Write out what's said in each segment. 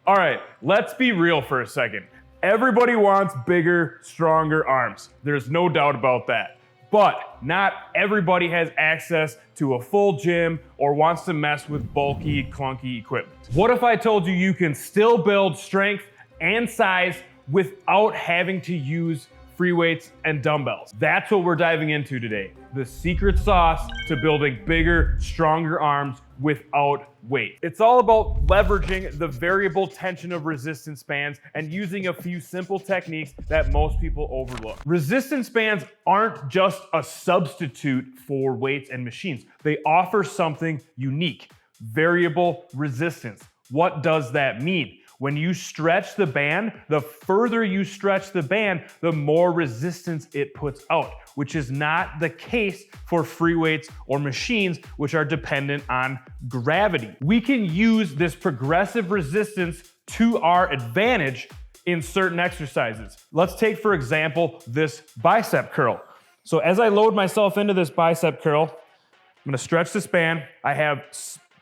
All right, let's be real for a second. Everybody wants bigger, stronger arms. There's no doubt about that. But not everybody has access to a full gym or wants to mess with bulky, clunky equipment. What if I told you you can still build strength and size without having to use free weights and dumbbells? That's what we're diving into today. The secret sauce to building bigger, stronger arms without weight. It's all about leveraging the variable tension of resistance bands and using a few simple techniques that most people overlook. Resistance bands aren't just a substitute for weights and machines. They offer something unique, variable resistance. What does that mean? When you stretch the band, the further you stretch the band, the more resistance it puts out, which is not the case for free weights or machines, which are dependent on gravity. We can use this progressive resistance to our advantage in certain exercises. Let's take, for example, this bicep curl. So as I load myself into this bicep curl, I'm gonna stretch this band. I have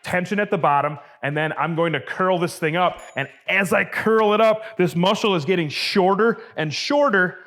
tension at the bottom, and then I'm going to curl this thing up. And as I curl it up, this muscle is getting shorter and shorter,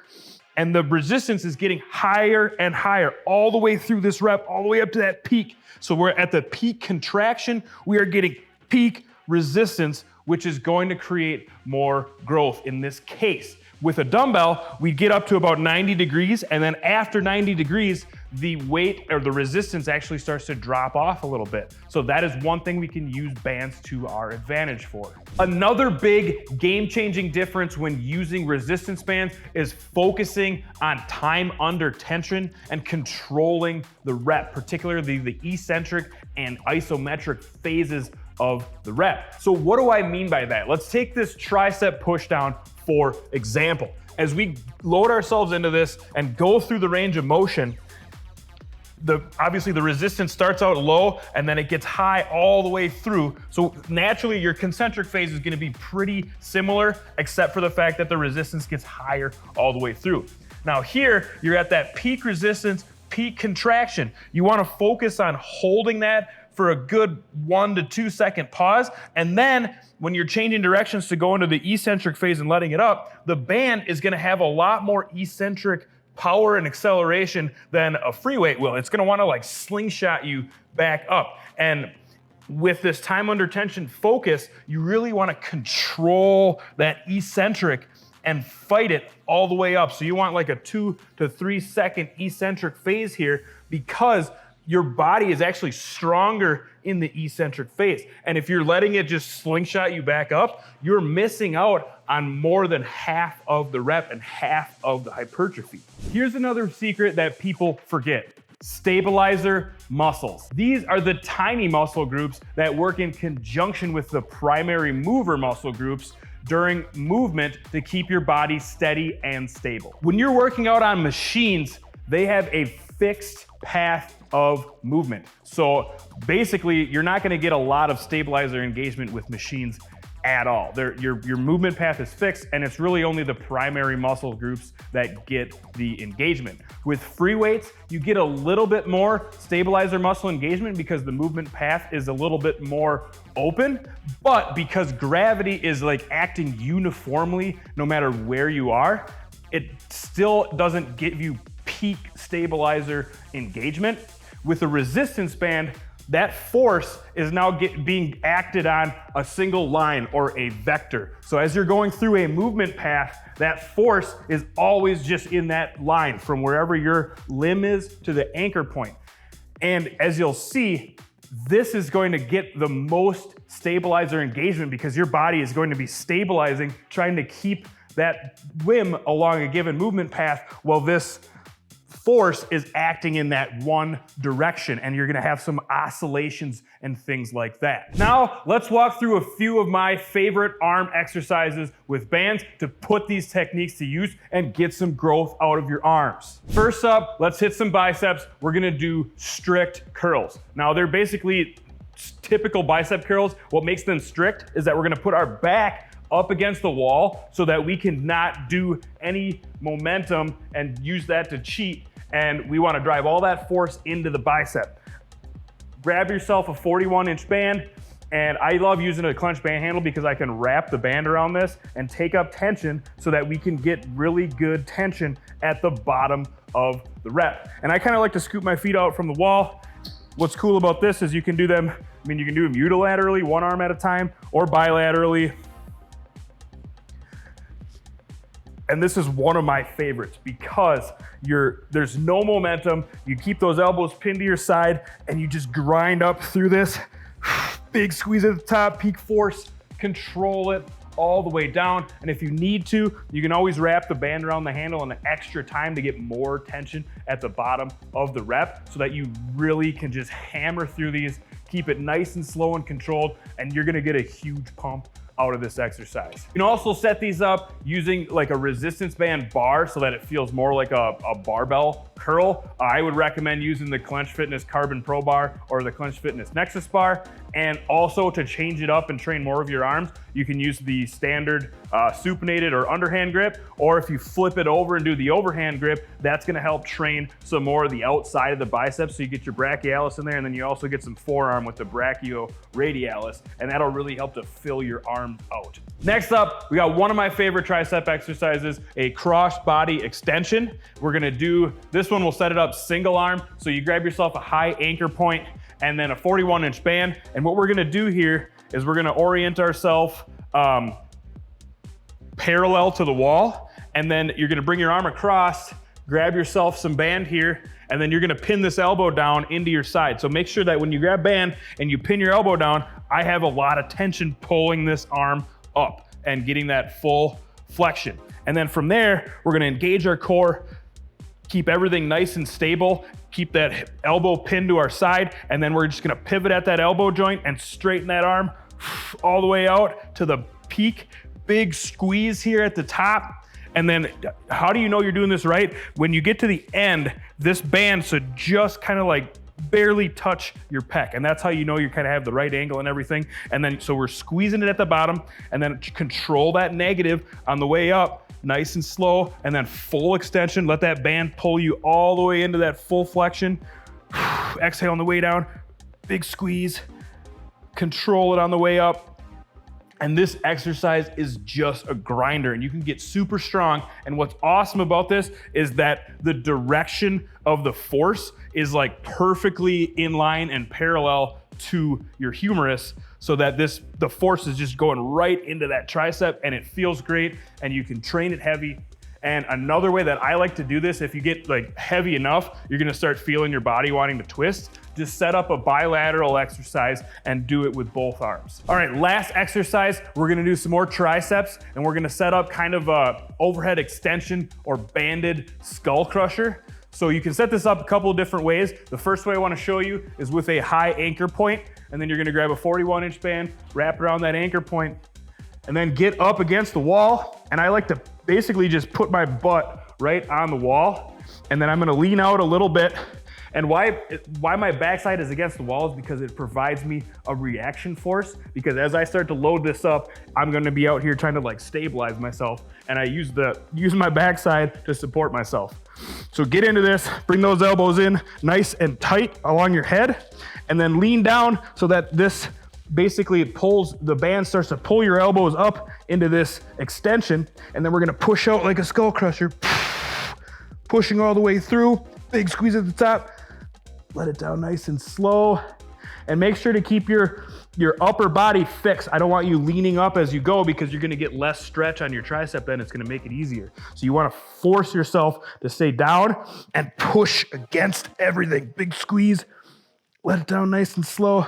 and the resistance is getting higher and higher all the way through this rep, all the way up to that peak. So we're at the peak contraction. We are getting peak resistance, which is going to create more growth in this case. With a dumbbell, we get up to about 90 degrees, and then after 90 degrees, the weight or the resistance actually starts to drop off a little bit. So that is one thing we can use bands to our advantage for. Another big game-changing difference when using resistance bands is focusing on time under tension and controlling the rep, particularly the eccentric and isometric phases of the rep. So what do I mean by that? Let's take this tricep pushdown for example. As we load ourselves into this and go through the range of motion, obviously the resistance starts out low and then it gets high all the way through. So naturally your concentric phase is gonna be pretty similar, except for the fact that the resistance gets higher all the way through. Now here, you're at that peak resistance, peak contraction. You wanna focus on holding that for a good 1 to 2 second pause. And then when you're changing directions to go into the eccentric phase and letting it up, the band is gonna have a lot more eccentric power and acceleration than a free weight will. It's gonna wanna like slingshot you back up. And with this time under tension focus, you really wanna control that eccentric and fight it all the way up. So you want like a 2 to 3 second eccentric phase here, because your body is actually stronger in the eccentric phase. And if you're letting it just slingshot you back up, you're missing out on more than half of the rep and half of the hypertrophy. Here's another secret that people forget: stabilizer muscles. These are the tiny muscle groups that work in conjunction with the primary mover muscle groups during movement to keep your body steady and stable. When you're working out on machines, they have a fixed path of movement. So basically, you're not gonna get a lot of stabilizer engagement with machines at all. Your movement path is fixed, and it's really only the primary muscle groups that get the engagement. With free weights, you get a little bit more stabilizer muscle engagement because the movement path is a little bit more open, but because gravity is like acting uniformly no matter where you are, it still doesn't give you peak stabilizer engagement. With a resistance band, that force is now being acted on a single line or a vector. So as you're going through a movement path, that force is always just in that line from wherever your limb is to the anchor point. And as you'll see, this is going to get the most stabilizer engagement because your body is going to be stabilizing, trying to keep that limb along a given movement path while this force is acting in that one direction, and you're gonna have some oscillations and things like that. Now, let's walk through a few of my favorite arm exercises with bands to put these techniques to use and get some growth out of your arms. First up, let's hit some biceps. We're gonna do strict curls. Now, they're basically typical bicep curls. What makes them strict is that we're gonna put our back up against the wall so that we can not do any momentum and use that to cheat. And we want to drive all that force into the bicep. Grab yourself a 41-inch band And I love using a clench band handle because I can wrap the band around this and take up tension so that we can get really good tension at the bottom of the rep. And I kind of like to scoop my feet out from the wall. What's cool about this is you can do them, you can do them unilaterally, one arm at a time, or bilaterally. And this is one of my favorites because there's no momentum. You keep those elbows pinned to your side and you just grind up through this. Big squeeze at the top, peak force, control it all the way down. And if you need to, you can always wrap the band around the handle an extra time to get more tension at the bottom of the rep so that you really can just hammer through these, keep it nice and slow and controlled, and you're gonna get a huge pump out of this exercise. You can also set these up using like a resistance band bar so that it feels more like a barbell curl. I would recommend using the Clench Fitness Carbon Pro Bar or the Clench Fitness Nexus Bar. And also to change it up and train more of your arms, you can use the standard supinated or underhand grip, or if you flip it over and do the overhand grip, that's gonna help train some more of the outside of the biceps, so you get your brachialis in there, and then you also get some forearm with the brachioradialis, and that'll really help to fill your arms out. Next up, we got one of my favorite tricep exercises, a crossbody extension. We're gonna do, this one we'll set it up single arm, so you grab yourself a high anchor point and then a 41-inch band, and what we're gonna do here is we're gonna orient ourselves parallel to the wall, and then you're gonna bring your arm across, grab yourself some band here, and then you're gonna pin this elbow down into your side. So make sure that when you grab band and you pin your elbow down, I have a lot of tension pulling this arm up and getting that full flexion. And then from there, we're gonna engage our core, keep everything nice and stable, keep that elbow pinned to our side, and then we're just gonna pivot at that elbow joint and straighten that arm all the way out to the peak. Big squeeze here at the top. And then how do you know you're doing this right? When you get to the end, this band should just kind of like barely touch your pec. And that's how you know you kind of have the right angle and everything. And then, so we're squeezing it at the bottom, and then control that negative on the way up, nice and slow, and then full extension. Let that band pull you all the way into that full flexion. Exhale on the way down, big squeeze, control it on the way up. And this exercise is just a grinder, and you can get super strong. And what's awesome about this is that the direction of the force is like perfectly in line and parallel to your humerus, so that the force is just going right into that tricep, and it feels great, and you can train it heavy. And another way that I like to do this, if you get like heavy enough, you're gonna start feeling your body wanting to twist. Just set up a bilateral exercise and do it with both arms. All right, last exercise, we're gonna do some more triceps, and we're gonna set up kind of a overhead extension or banded skull crusher. So you can set this up a couple of different ways. The first way I wanna show you is with a high anchor point, and then you're gonna grab a 41-inch band, wrap around that anchor point, and then get up against the wall. And I like to basically just put my butt right on the wall, and then I'm gonna lean out a little bit. And why my backside is against the wall is because it provides me a reaction force, because as I start to load this up, I'm gonna be out here trying to like stabilize myself, and I use my backside to support myself. So get into this, bring those elbows in nice and tight along your head, and then lean down so that this basically the band starts to pull your elbows up into this extension, and then we're gonna push out like a skull crusher, pushing all the way through, big squeeze at the top, let it down nice and slow, and make sure to keep your upper body fixed. I don't want you leaning up as you go, because you're gonna get less stretch on your tricep, then it's gonna make it easier. So you wanna force yourself to stay down and push against everything. Big squeeze, let it down nice and slow.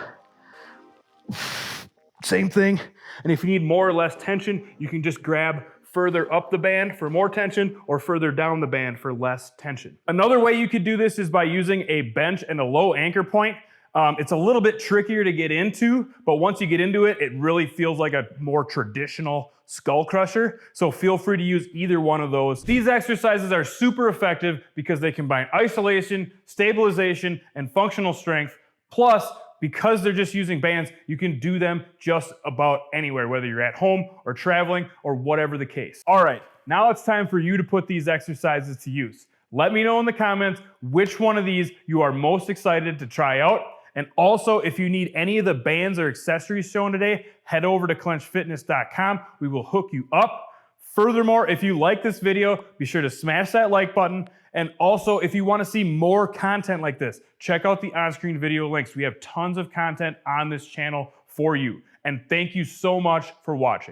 Same thing. And if you need more or less tension, you can just grab further up the band for more tension, or further down the band for less tension. Another way you could do this is by using a bench and a low anchor point. It's a little bit trickier to get into, but once you get into it, it really feels like a more traditional skull crusher. So feel free to use either one of those. These exercises are super effective because they combine isolation, stabilization, and functional strength. Plus, because they're just using bands, you can do them just about anywhere, whether you're at home or traveling or whatever the case. All right, now it's time for you to put these exercises to use. Let me know in the comments which one of these you are most excited to try out. And also, if you need any of the bands or accessories shown today, head over to clenchfitness.com. We will hook you up. Furthermore, if you like this video, be sure to smash that like button. And also, if you want to see more content like this, check out the on-screen video links. We have tons of content on this channel for you. And thank you so much for watching.